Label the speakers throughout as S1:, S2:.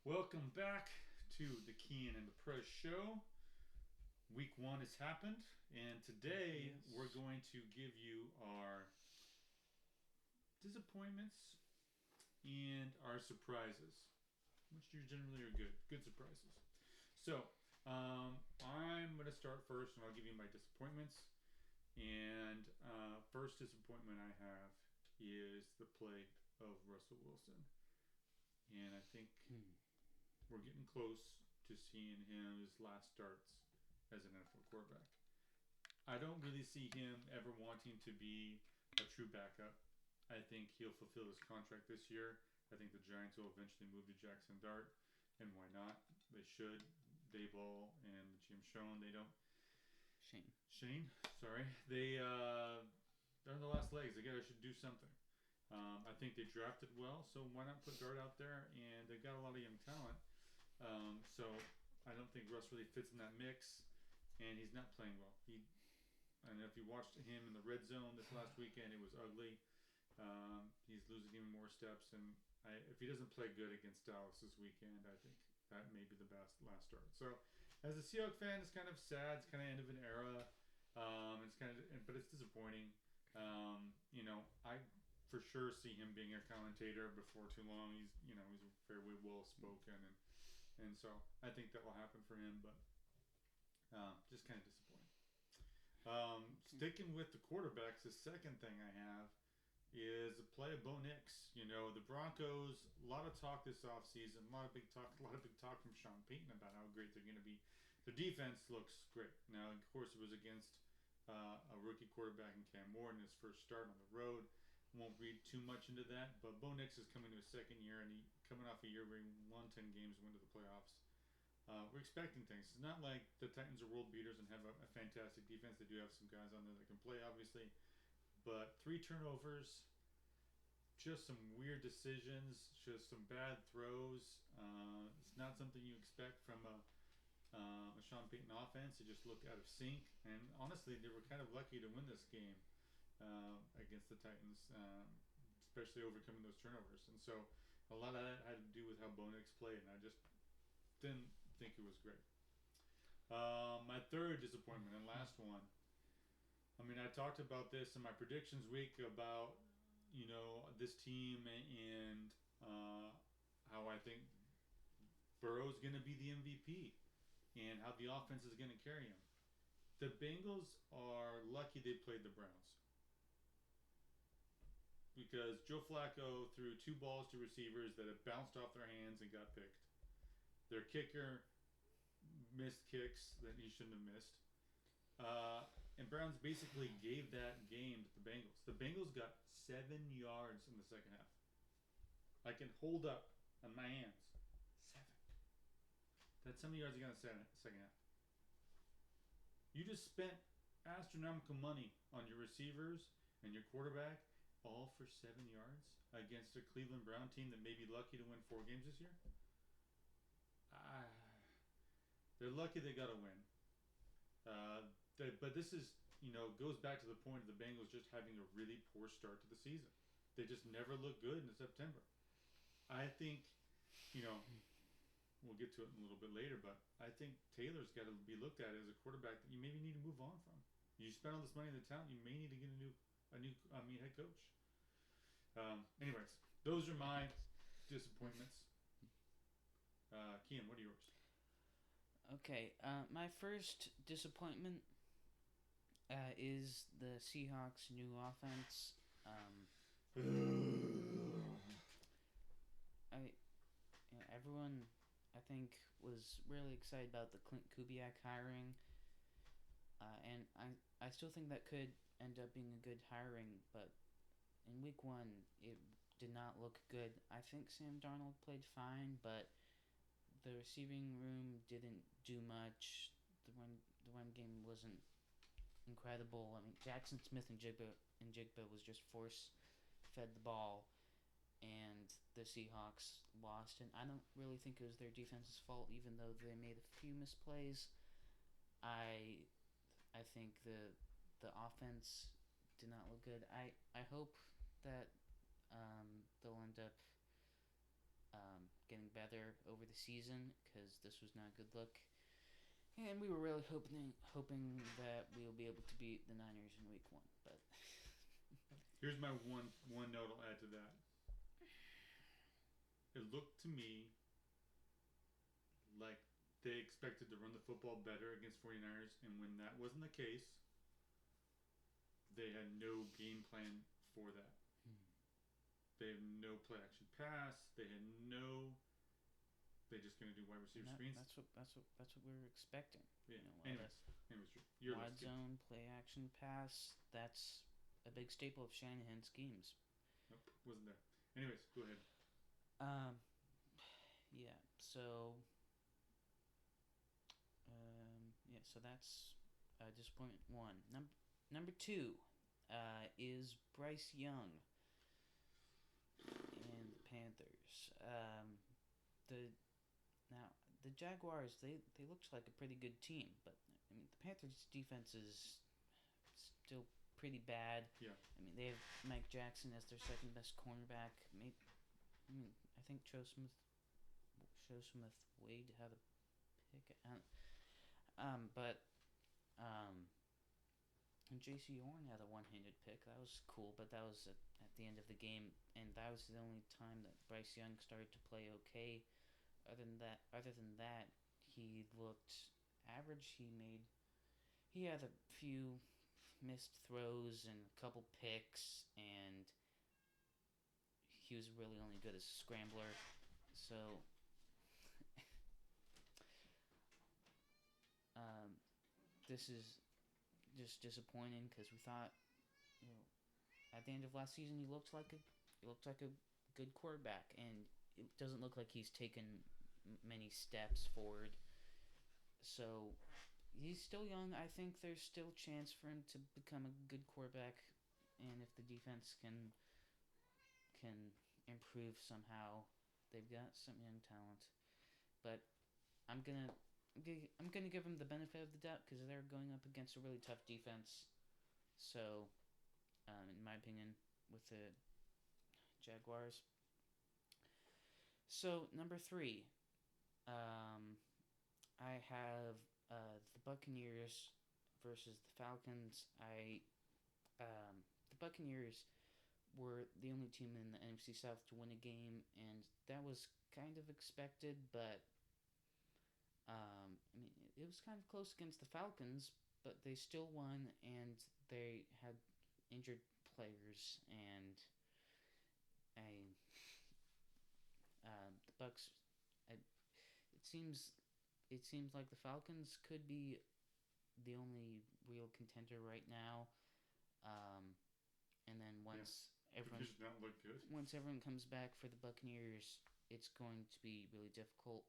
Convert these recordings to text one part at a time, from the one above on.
S1: Welcome back to the Kean and the Press Show. Week 1 has happened, and today we're going to give you our disappointments and our surprises, which generally are good surprises. So, I'm going to start first, and I'll give you my disappointments. And first disappointment I have is the play of Russell Wilson, and I think we're getting close to seeing his last starts as an NFL quarterback. I don't really see him ever wanting to be a true backup. I think he'll fulfill his contract this year. I think the Giants will eventually move to Jackson Dart, and why not? They should. Dayball and Jim Schoen, they don't. Shane, sorry. They're in the last legs. They should do something. I think they drafted well, so why not put Dart out there? And they've got a lot of young talent. So I don't think Russ really fits in that mix, and he's not playing well. And if you watched him in the red zone this last weekend, it was ugly. He's losing even more steps, and if he doesn't play good against Dallas this weekend, I think that may be the best last start. So, as a Seahawks fan, it's kind of sad. It's kind of end of an era. But it's disappointing. I for sure see him being a commentator before too long. He's very well spoken, and so I think that will happen for him. But just kind of disappointing. Sticking with the quarterbacks, the second thing I have is the play of Bo Nix. The Broncos, a lot of talk this offseason, a lot of big talk from Sean Payton about how great they're going to be. Their defense looks great. Now, of course, it was against a rookie quarterback in Cam Ward in his first start on the road. Won't read too much into that, but Bo Nix is coming to his second year, and he coming off a year where he won 10 games and went to the playoffs. We're expecting things. It's not like the Titans are world beaters and have a fantastic defense. They do have some guys on there that can play, obviously. But 3 turnovers, just some weird decisions, just some bad throws. It's not something you expect from a Sean Payton offense. It just looked out of sync. And honestly, they were kind of lucky to win this game against the Titans, especially overcoming those turnovers. And so a lot of that had to do with how Bo Nix played, and I just didn't think it was great. My third disappointment and last one. I talked about this in my predictions week about, this team and how I think Burrow's going to be the MVP and how the offense is going to carry him. The Bengals are lucky they played the Browns, because Joe Flacco threw 2 balls to receivers that had bounced off their hands and got picked. Their kicker missed kicks that he shouldn't have missed. And Browns basically gave that game to the Bengals. The Bengals got 7 yards in the second half. I can hold up on my hands. 7. That's how many yards you got in the second half. You just spent astronomical money on your receivers and your quarterback, all for 7 yards against a Cleveland Brown team that may be lucky to win 4 games this year. They're lucky they got a win. But this is, goes back to the point of the Bengals just having a really poor start to the season. They just never look good in September. I think, we'll get to it in a little bit later, but I think Taylor's got to be looked at as a quarterback that you maybe need to move on from. You spend all this money on the talent, you may need to get a new head coach. Anyways, those are my disappointments. Kian, what are yours?
S2: Okay, my first disappointment is the Seahawks' new offense. Everyone, I think, was really excited about the Clint Kubiak hiring, and I still think that could end up being a good hiring, but in week 1, it did not look good. I think Sam Darnold played fine, but the receiving room didn't do much. The run game wasn't incredible. Jackson Smith and Jigba was just force-fed the ball, and the Seahawks lost. And I don't really think it was their defense's fault, even though they made a few misplays. I think the offense did not look good. I hope that they'll end up getting better better over the season because this was not a good look. And we were really hoping that we will be able to beat the Niners in Week 1, but
S1: Here's my one note I'll add to that. It looked to me like they expected to run the football better against 49ers, and when that wasn't the case, they had no game plan for that. They have no play action pass. They're just gonna do wide receiver screens.
S2: That's what we were expecting.
S1: Yeah.
S2: You know,
S1: Your
S2: wide
S1: list,
S2: zone, play action pass. That's a big staple of Shanahan's schemes.
S1: Nope, wasn't there. Anyways, go ahead.
S2: Yeah. So. So that's disappointment 1. Number 2 is Bryce Young and the Panthers. The Jaguars they looked like a pretty good team, but I mean the Panthers defense is still pretty bad.
S1: Yeah.
S2: I mean they have Mike Jackson as their second best cornerback. I think Joe Smith Wade had a pick. And J.C. Horn had a one-handed pick. That was cool, but that was at the end of the game, and that was the only time that Bryce Young started to play okay. Other than that, he looked average. He had a few missed throws and a couple picks, and he was really only good as a scrambler. So, this is just disappointing because we thought, at the end of last season, he looked like a good quarterback, and it doesn't look like he's taken many steps forward. So he's still young. I think there's still a chance for him to become a good quarterback, and if the defense can improve somehow, they've got some young talent. But I'm gonna give them the benefit of the doubt because they're going up against a really tough defense. So, in my opinion, with the Jaguars. So number 3, I have the Buccaneers versus the Falcons. The Buccaneers were the only team in the NFC South to win a game, and that was kind of expected, but it was kind of close against the Falcons, but they still won, and they had injured players, and the Bucs. It seems like the Falcons could be the only real contender right now, and then once everyone comes back for the Buccaneers, it's going to be really difficult.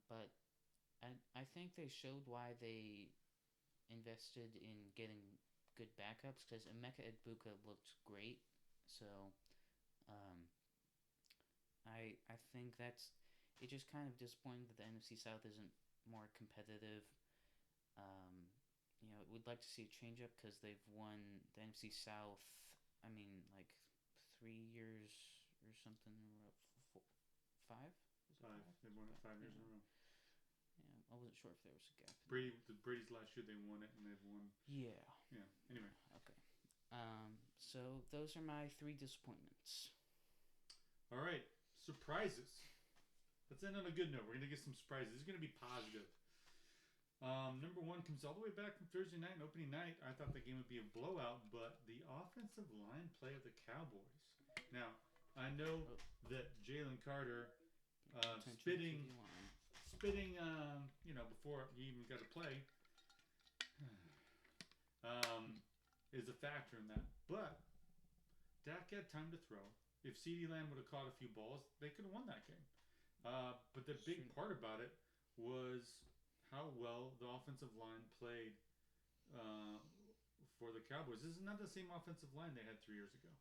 S2: But I think they showed why they invested in getting good backups because Emeka Egbuka looked great. So I think it just kind of disappointing that the NFC South isn't more competitive. We'd like to see a change up because they've won the NFC South. I mean, like 3 years or something. 5?
S1: Five. They've won it 5 years in a row.
S2: Yeah, I wasn't sure if there was a gap.
S1: Brady's last year they won it, and they've won.
S2: Yeah.
S1: Yeah. Anyway.
S2: Okay. So those are my 3 disappointments.
S1: All right. Surprises. Let's end on a good note. We're gonna get some surprises. It's gonna be positive. Number 1 comes all the way back from Thursday night and opening night. I thought the game would be a blowout, but the offensive line play of the Cowboys. Now, I know that Jalen Carter spitting, before he even got to play, is a factor in that. But Dak had time to throw. If CeeDee Lamb would have caught a few balls, they could have won that game. But the big part about it was how well the offensive line played for the Cowboys. This is not the same offensive line they had 3 years ago.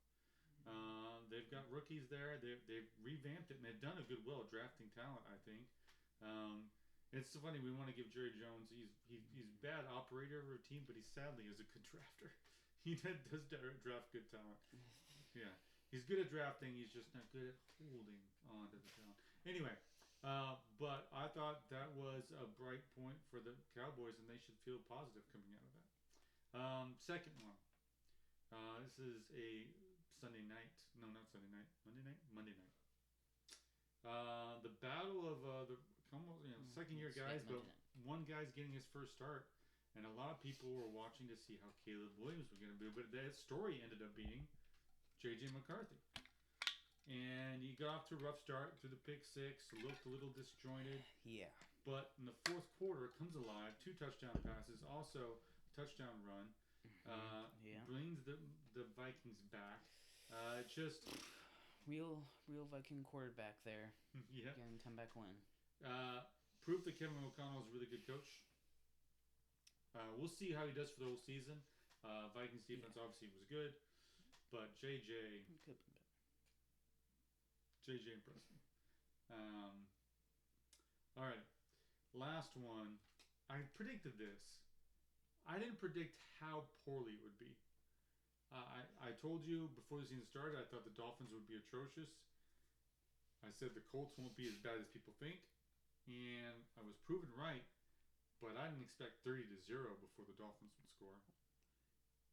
S1: They've got rookies there. They've revamped it, and they've done a good will drafting talent, I think. It's funny. We want to give Jerry Jones. He's a bad operator of a team, but he sadly is a good drafter. He does draft good talent. Yeah, he's good at drafting. He's just not good at holding on to the talent. Anyway, but I thought that was a bright point for the Cowboys, and they should feel positive coming out of that. Second one. This is a Sunday night. No, not Sunday night. Monday night. Monday night. The battle of the almost second year
S2: Yeah,
S1: guys, but
S2: Monday night.
S1: one guy's getting his first start, and a lot of people were watching to see how Caleb Williams was going to do. But that story ended up being J.J. McCarthy. And he got off to a rough start through the pick six, looked a little disjointed.
S2: Yeah.
S1: But in the fourth quarter, comes alive, 2 touchdown passes, also a touchdown run.
S2: Yeah.
S1: Brings the Vikings back. Just
S2: Real Viking quarterback there.
S1: yeah.
S2: Getting comeback win.
S1: Proof that Kevin O'Connell is a really good coach. We'll see how he does for the whole season. Vikings defense obviously was good, but JJ impressed me. All right, last one. I predicted this. I didn't predict how poorly it would be. I told you before the season started, I thought the Dolphins would be atrocious. I said the Colts won't be as bad as people think, and I was proven right. But I didn't expect 30-0 before the Dolphins would score.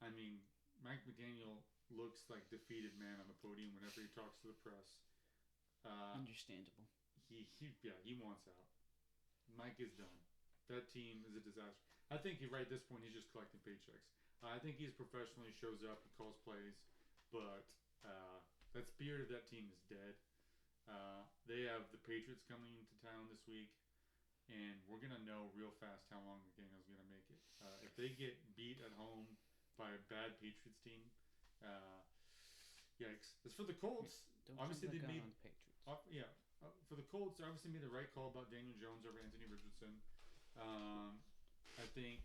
S1: I mean, Mike McDaniel looks like defeated man on the podium whenever he talks to the press.
S2: Understandable.
S1: He wants out. Mike is done. That team is a disaster. I think right at this point he's just collecting paychecks. I think he's professional. He shows up, he calls plays, but that spirit of that team is dead. They have the Patriots coming into town this week, and we're gonna know real fast how long McDaniel's gonna make it. If they get beat at home by a bad Patriots team, yikes. As for the Colts,
S2: Don't
S1: obviously they made
S2: on the Patriots.
S1: for the Colts, they obviously made the right call about Daniel Jones over Anthony Richardson. I think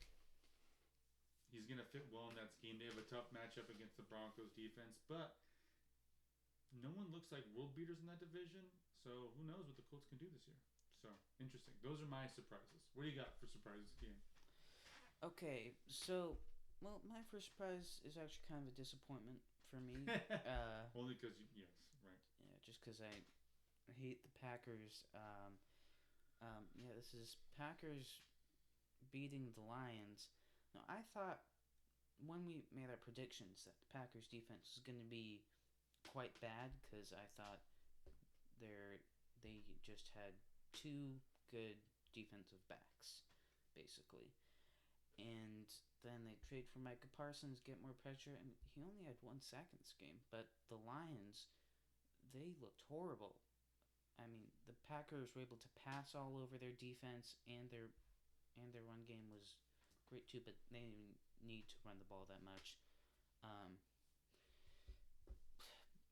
S1: he's gonna fit well in that scheme. They have a tough matchup against the Broncos defense, but no one looks like world beaters in that division. So who knows what the Colts can do this year? So interesting. Those are my surprises. What do you got for surprises, Ian?
S2: Okay, so my first surprise is actually kind of a disappointment for me.
S1: Only because yes, right.
S2: Yeah, just because I hate the Packers. Yeah, this is Packers beating the Lions. Now, I thought when we made our predictions that the Packers defense was going to be quite bad because I thought they just had two good defensive backs, basically. And then they trade for Micah Parsons, get more pressure, and he only had 1 sack in this game. But the Lions, they looked horrible. I mean, the Packers were able to pass all over their defense, and their run game was great too. But they didn't need to run the ball that much.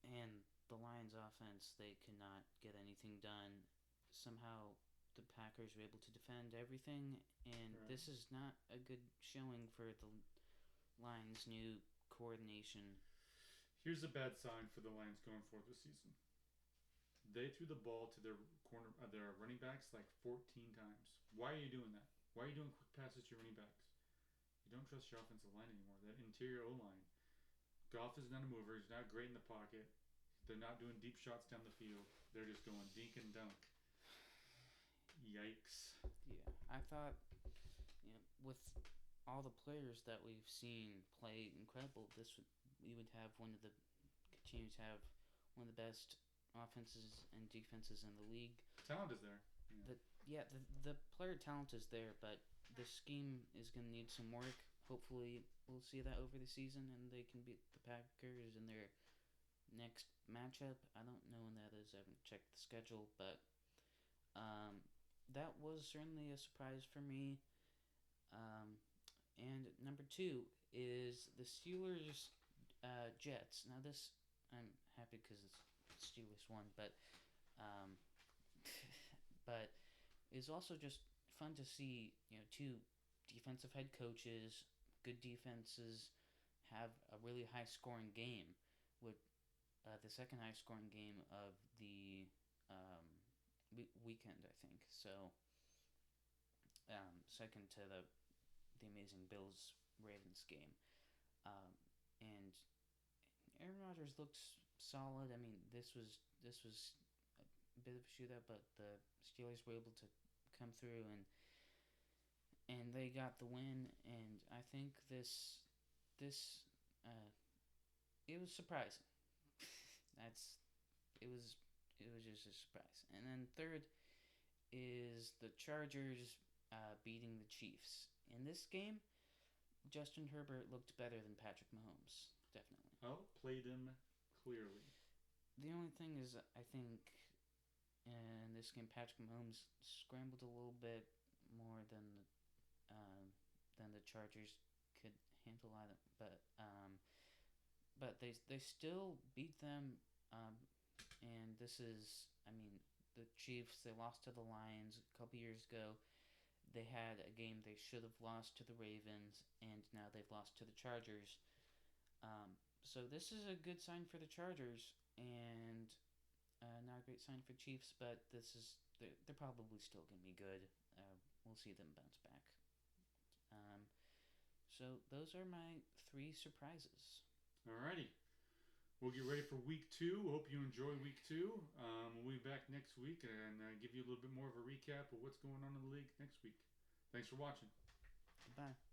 S2: And the Lions' offense, they could not get anything done. Somehow, the Packers were able to defend everything, and
S1: Right.
S2: this is not a good showing for the Lions' new coordination.
S1: Here's a bad sign for the Lions going forward this season. They threw the ball to their running backs like 14 times. Why are you doing that? Why are you doing quick passes to your running backs? You don't trust your offensive line anymore. That interior O line. Goff is not a mover. He's not great in the pocket. They're not doing deep shots down the field. They're just going dink and dunk. Yikes.
S2: Yeah, I thought, with all the players that we've seen play incredible, we would have continue to have one of the best offenses and defenses in the league.
S1: Talent is there.
S2: The player talent is there, but the scheme is going to need some work. Hopefully, we'll see that over the season, and they can beat the Packers in their next matchup. I don't know when that is. I haven't checked the schedule, but that was certainly a surprise for me. And number 2 is the Steelers Jets. Now this, I'm happy because the Steelers won, but but it's also just fun to see 2 defensive head coaches, good defenses, have a really high scoring game with the second high scoring game of the weekend, I think. So second to the amazing Bills Ravens game, and Aaron Rodgers looks solid. I mean, this was bit of a shootout, but the Steelers were able to come through and they got the win. And I think this it was surprising. That's it was just a surprise. And then third is the Chargers beating the Chiefs. In this game, Justin Herbert looked better than Patrick Mahomes, definitely.
S1: Outplayed him clearly.
S2: The only thing is, I think in this game, Patrick Mahomes scrambled a little bit more than the Chargers could handle either. But they still beat them. And this is, I mean, the Chiefs. They lost to the Lions a couple years ago. They had a game they should have lost to the Ravens, and now they've lost to the Chargers. So this is a good sign for the Chargers, and not a great sign for Chiefs. But they're probably still going to be good. We'll see them bounce back. So those are my 3 surprises.
S1: Alrighty. We'll get ready for week 2. Hope you enjoy week 2. We'll be back next week and give you a little bit more of a recap of what's going on in the league next week. Thanks for watching.
S2: Goodbye.